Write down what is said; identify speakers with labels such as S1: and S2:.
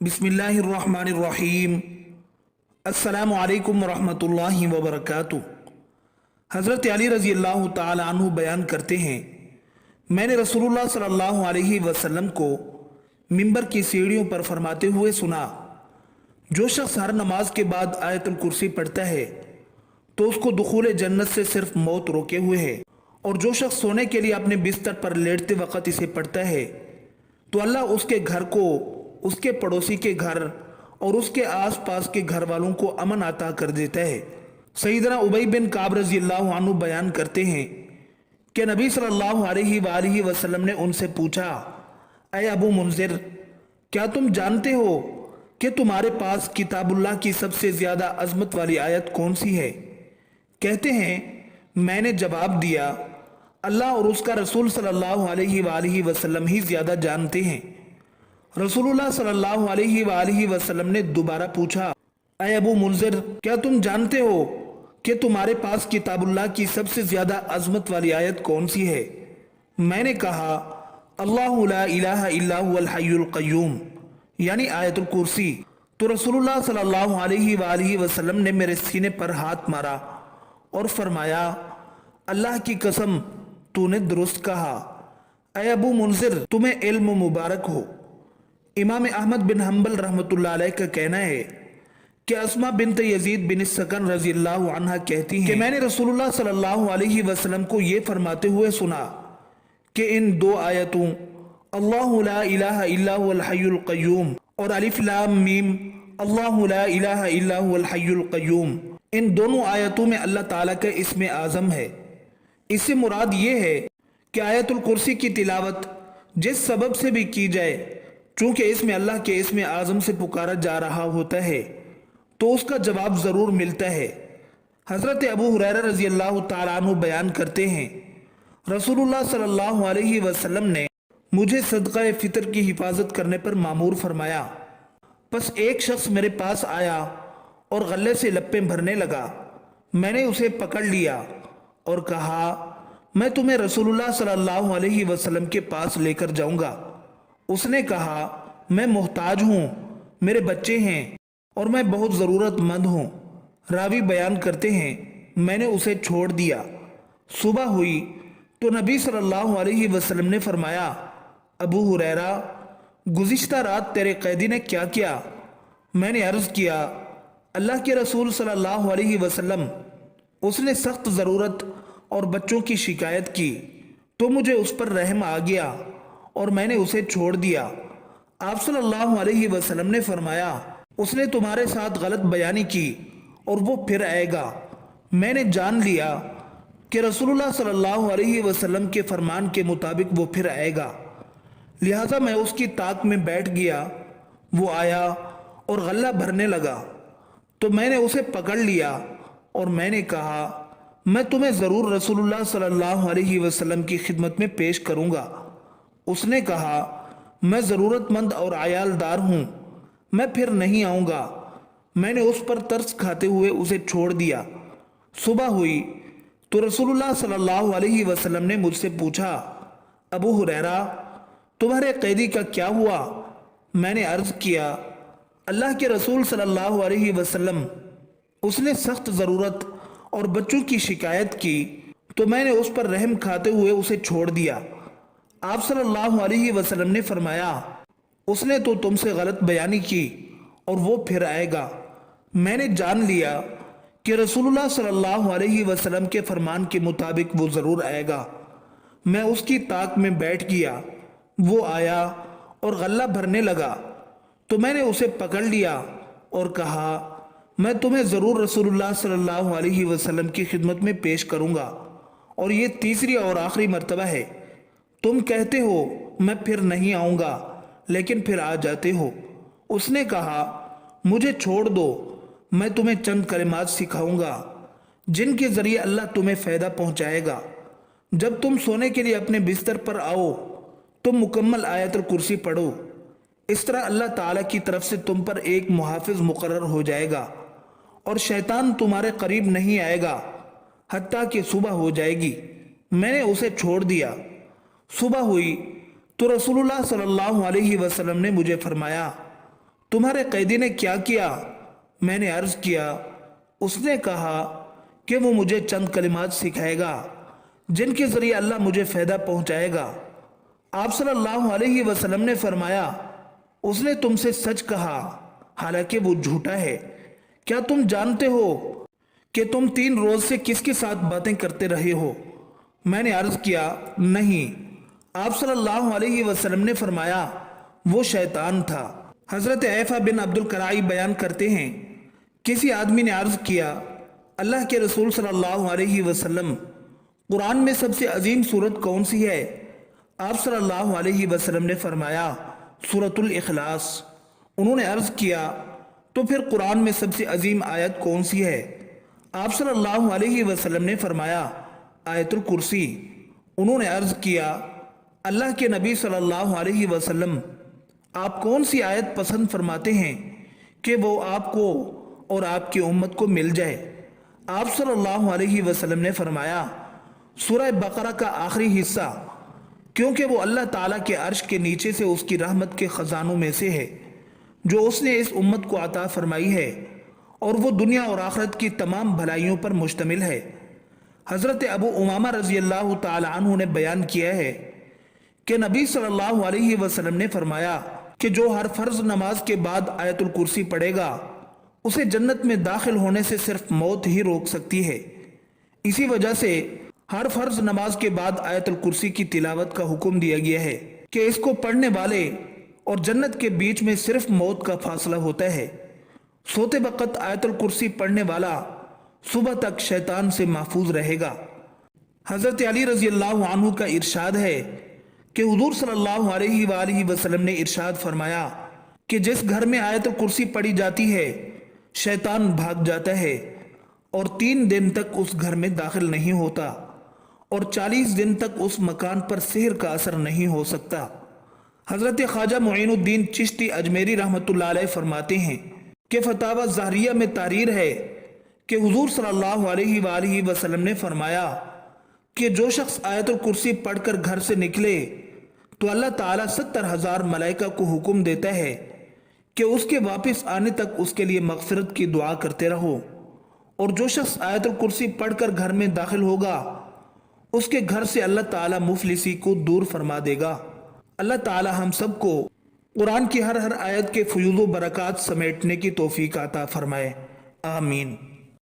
S1: बिस्मिल्लाहिर्रहमानिर्रहीम। अस्सलामु अलैकुम वरहमतुल्लाहि वबरकातुहू। हज़रत अली रज़ी अल्लाह ताला अन्हु बयान करते हैं, मैंने रसूलुल्लाह सल्लल्लाहु अलैहि वसल्लम को मिंबर की सीढ़ियों पर फरमाते हुए सुना, जो शख्स हर नमाज के बाद आयतुल कुर्सी पढ़ता है तो उसको दुखूल जन्नत से सिर्फ मौत रोके हुए है, और जो शख्स सोने के लिए अपने बिस्तर पर लेटते वक्त इसे पढ़ता है तो अल्लाह उसके घर को, उसके पड़ोसी के घर और उसके आसपास के घर वालों को अमन अता कर देता है। सईदना उबई बिन काब रज़ी अल्लाह अन्हु बयान करते हैं कि नबी सल्लल्लाहु अलैहि वसल्लम ने उनसे पूछा, ऐ अबू मुंजिर, क्या तुम जानते हो कि तुम्हारे पास किताबुल्लाह की सबसे ज्यादा अजमत वाली आयत कौन सी है? कहते हैं, मैंने जवाब दिया, अल्लाह और उसका रसूल सल्लल्लाहु अलैहि वसल्लम ही ज्यादा जानते हैं। रसूलुल्लाह सल्लल्लाहु अलैहि वसल्लम ने दोबारा पूछा, ऐ अबू मुंजिर, क्या तुम जानते हो कि तुम्हारे पास किताबुल्लाह की सबसे ज्यादा अजमत वाली आयत कौन सी है? मैंने कहा, अल्लाहु ला इलाहा इल्ला हुवल हय्युल क़य्यूम, यानी आयतुल कुर्सी। तो रसूलुल्लाह सल्लल्लाहु अलैहि वसल्लम ने मेरे सीने पर हाथ मारा और फरमाया, अल्लाह की कसम, तूने दुरुस्त कहा। ऐ अबू मुंजिर, तुम्हें इल्म मुबारक हो। इमाम अहमद बिन हम्बल रहमतुल्लाह अलैह का कहना है कि अस्मा बिन्त यजीद बिन सकन रज़ी अल्लाह अन्हा कहती हैं कि मैंने रसूलुल्लाह सल्लल्लाहु अलैहि वसल्लम को ये फरमाते हुए सुना कि इन दो आयतों अल्लाहु ला इलाहा इल्ला हुवल हय्युल क़य्यूम और अलिफ लाम मीम अल्लाहु ला इलाहा इल्ला हुवल हय्युल क़य्यूम, इन दोनों आयतों में अल्लाह ताला का इस्म आज़म है। इससे मुराद ये है कि आयतुल कुर्सी की तिलावत जिस सबब से भी की जाए, चूंकि इसमें अल्लाह के इस्म आज़म से पुकारा जा रहा होता है तो उसका जवाब ज़रूर मिलता है। हज़रत अबू हुरैरा रज़ी अल्लाह ताला अन्हु बयान करते हैं, रसूलुल्लाह सल्लल्लाहु अलैहि वसल्लम ने मुझे सदका फ़ितर की हिफाजत करने पर मामूर फरमाया। बस एक शख्स मेरे पास आया और गले से लप्पें भरने लगा। मैंने उसे पकड़ लिया और कहा, मैं तुम्हें रसूलुल्लाह सल्लल्लाहु अलैहि वसल्लम के पास लेकर जाऊंगा। उसने कहा, मैं मोहताज हूँ, मेरे बच्चे हैं और मैं बहुत ज़रूरतमंद हूँ। रावी बयान करते हैं, मैंने उसे छोड़ दिया। सुबह हुई तो नबी सल्लल्लाहु अलैहि वसल्लम ने फरमाया, अबू हुरैरा, गुज़िश्ता रात तेरे कैदी ने क्या किया? मैंने अर्ज़ किया, अल्लाह के रसूल सल्लल्लाहु अलैहि वसल्लम, उसने सख्त ज़रूरत और बच्चों की शिकायत की तो मुझे उस पर रहम आ गया और मैंने उसे छोड़ दिया। आप सल्लल्लाहु अलैहि वसल्लम ने फरमाया, उसने तुम्हारे साथ गलत बयानी की और वो फिर आएगा। मैंने जान लिया कि रसूलुल्लाह सल्लल्लाहु अलैहि वसल्लम के फरमान के मुताबिक वो फिर आएगा, लिहाजा मैं उसकी ताक में बैठ गया। वो आया और गल्ला भरने लगा तो मैंने उसे पकड़ लिया और मैंने कहा, मैं तुम्हें ज़रूर रसूलुल्लाह सल्लल्लाहु अलैहि वसल्लम की खिदमत में पेश करूँगा। उसने कहा, मैं ज़रूरतमंद और आयालदार हूँ, मैं फिर नहीं आऊँगा। मैंने उस पर तरस खाते हुए उसे छोड़ दिया। सुबह हुई तो रसूलुल्लाह सल्लल्लाहु अलैहि वसल्लम ने मुझसे पूछा, अबू हुरैरा, तुम्हारे कैदी का क्या हुआ? मैंने अर्ज़ किया, अल्लाह के रसूल सल्लल्लाहु अलैहि वसल्लम, उसने सख्त ज़रूरत और बच्चों की शिकायत की तो मैंने उस पर रहम खाते हुए उसे छोड़ दिया। आप सल्लल्लाहु अलैहि वसल्लम ने फरमाया, उसने तो तुमसे गलत बयानी की और वो फिर आएगा। मैंने जान लिया कि रसूलुल्लाह सल्लल्लाहु अलैहि वसल्लम के फरमान के मुताबिक वो ज़रूर आएगा। मैं उसकी ताक में बैठ गया। वो आया और गल्ला भरने लगा तो मैंने उसे पकड़ लिया और कहा, मैं तुम्हें ज़रूर रसूलुल्लाह सल्लल्लाहु अलैहि वसल्लम की खिदमत में पेश करूँगा और ये तीसरी और आखिरी मर्तबा है। तुम कहते हो मैं फिर नहीं आऊँगा, लेकिन फिर आ जाते हो। उसने कहा, मुझे छोड़ दो, मैं तुम्हें चंद कलिमात सिखाऊंगा जिनके ज़रिए अल्लाह तुम्हें फ़ायदा पहुँचाएगा। जब तुम सोने के लिए अपने बिस्तर पर आओ तो मुकम्मल आयतुल कुर्सी पढ़ो। इस तरह अल्लाह ताला की तरफ से तुम पर एक मुहाफिज मुकर्रर हो जाएगा और शैतान तुम्हारे करीब नहीं आएगा हत्ता कि सुबह हो जाएगी। मैंने उसे छोड़ दिया। सुबह हुई तो रसूलुल्लाह सल्लल्लाहु अलैहि वसल्लम ने मुझे फरमाया, तुम्हारे कैदी ने क्या किया? मैंने अर्ज किया, उसने कहा कि वो मुझे चंद कलिमात सिखाएगा जिनके ज़रिए अल्लाह मुझे फ़ायदा पहुंचाएगा। आप सल्लल्लाहु अलैहि वसल्लम ने फरमाया, उसने तुमसे सच कहा, हालांकि वो झूठा है। क्या तुम जानते हो कि तुम 3 रोज़ से किसके साथ बातें करते रहे हो? मैंने अर्ज किया, नहीं। आप सल्लल्लाहु अलैहि वसल्लम ने फरमाया, वो शैतान था। हज़रत ऐफा बिन अब्दुल कराई बयान करते हैं, किसी आदमी ने अर्ज किया, अल्लाह के रसूल सल्लल्लाहु अलैहि वसल्लम, कुरान में सबसे अजीम सूरत कौन सी है? आप सल्लल्लाहु अलैहि वसल्लम ने फरमाया, सूरतुल इखलास। उन्होंने अर्ज किया, तो फिर कुरान में सबसे अजीम आयत कौन सी है? आप सल्लल्लाहु अलैहि वसल्लम ने फरमाया, आयतुल कुर्सी। उन्होंने अर्ज किया, अल्लाह के नबी सल्लल्लाहु अलैहि वसल्लम, आप कौन सी आयत पसंद फरमाते हैं कि वो आपको और आपकी उम्मत को मिल जाए? आप सल्लल्लाहु अलैहि वसल्लम ने फरमाया, सूरह बकरा का आखिरी हिस्सा, क्योंकि वो अल्लाह ताला के अर्श के नीचे से उसकी रहमत के ख़जानों में से है जो उसने इस उम्मत को अता फरमाई है, और वो दुनिया और आखिरत की तमाम भलाइयों पर मुश्तमिल है। हज़रत अबू उमामा रज़ी अल्लाह ताला अन्हु ने बयान किया है कि नबी सल्लल्लाहु अलैहि वसल्लम ने फरमाया कि जो हर फर्ज नमाज के बाद आयतुल कुर्सी पढ़ेगा, उसे जन्नत में दाखिल होने से सिर्फ मौत ही रोक सकती है। इसी वजह से हर फर्ज नमाज के बाद आयतुल कुर्सी की तिलावत का हुक्म दिया गया है कि इसको पढ़ने वाले और जन्नत के बीच में सिर्फ मौत का फासला होता है। सोते वक्त आयतुल कुर्सी पढ़ने वाला सुबह तक शैतान से महफूज रहेगा। हज़रत अली रज़ी अल्लाह अन्हु का इरशाद है कि हुज़ूर सल्लल्लाहु अलैहि वसल्लम ने इरशाद फरमाया कि जिस घर में आयतुल कुर्सी पढ़ी जाती है, शैतान भाग जाता है और 3 दिन तक उस घर में दाखिल नहीं होता और 40 दिन तक उस मकान पर सिहर का असर नहीं हो सकता। हज़रत ख्वाजा मुईनुद्दीन चिश्ती अजमेरी रहमतुल्लाह अलैह फरमाते हैं कि फतावा ज़हरिया में तारीर है कि हुज़ूर सल्लल्लाहु अलैहि वसल्लम ने फरमाया कि जो शख्स आयतुल कुर्सी पढ़कर घर से निकले तो अल्लाह ताला 70,000 मलाइका को हुक्म देता है कि उसके वापस आने तक उसके लिए मग़फ़िरत की दुआ करते रहो, और जो शख्स आयतुल कुर्सी पढ़कर घर में दाखिल होगा, उसके घर से अल्लाह ताला मुफलिसी को दूर फरमा देगा। अल्लाह ताला हम सबको कुरान की हर आयत के फ़यूज़ व बरक़ात समेटने की तौफ़ीक़ अता फ़रमाए। आमीन।